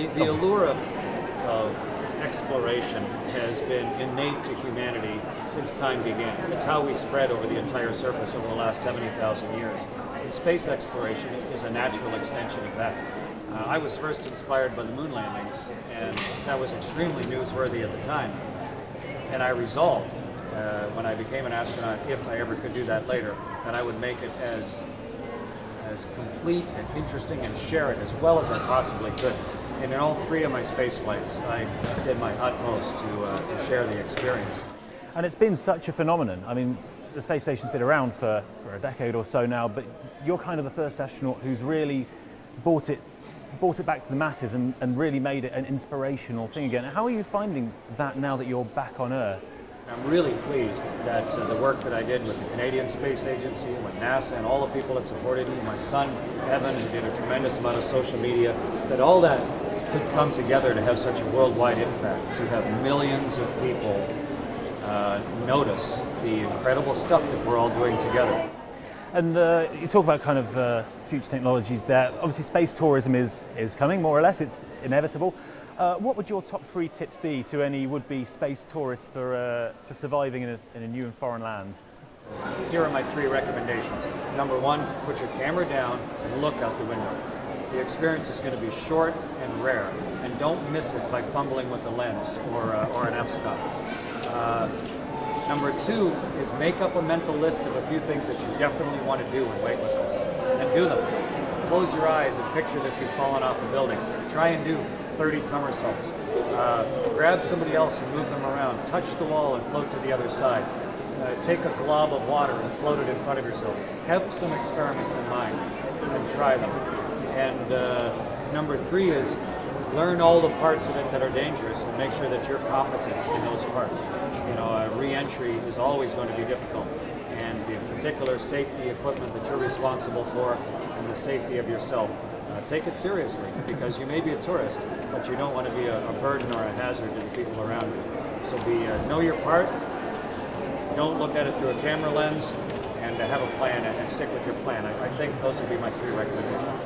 The allure of exploration has been innate to humanity since time began. It's how we spread over the entire surface over the last 70,000 years. And space exploration is a natural extension of that. I was first inspired by the moon landings, and that was extremely newsworthy at the time. And I resolved, when I became an astronaut, if I ever could do that later, that I would make it as complete and interesting and share it as well as I possibly could. And in all three of my space flights, I did my utmost to share the experience. And it's been such a phenomenon. I mean, the space station's been around for a decade or so now, but you're kind of the first astronaut who's really brought it back to the masses and really made it an inspirational thing again. How are you finding that now that you're back on Earth? I'm really pleased that the work that I did with the Canadian Space Agency, with NASA, and all the people that supported me, my son, Evan, who did a tremendous amount of social media, that all that could come together to have such a worldwide impact, to have millions of people notice the incredible stuff that we're all doing together. And you talk about kind of future technologies there. Obviously space tourism is coming, more or less, it's inevitable. What would your top 3 tips be to any would-be space tourists for surviving in a new and foreign land? Here are my 3 recommendations. Number 1, put your camera down and look out the window. The experience is going to be short and rare, and don't miss it by fumbling with the lens or an f-stop. Number 2 is make up a mental list of a few things that you definitely want to do in weightlessness, and do them. Close your eyes and picture that you've fallen off a building. Try and do 30 somersaults. Grab somebody else and move them around. Touch the wall and float to the other side. Take a glob of water and float it in front of yourself. Have some experiments in mind and try them. And number 3 is learn all the parts of it that are dangerous and make sure that you're competent in those parts. You know, re-entry is always going to be difficult, and the particular safety equipment that you're responsible for and the safety of yourself. Take it seriously, because you may be a tourist, but you don't want to be a burden or a hazard to the people around you. So know your part, don't look at it through a camera lens, and have a plan and stick with your plan. I think those would be my 3 recommendations.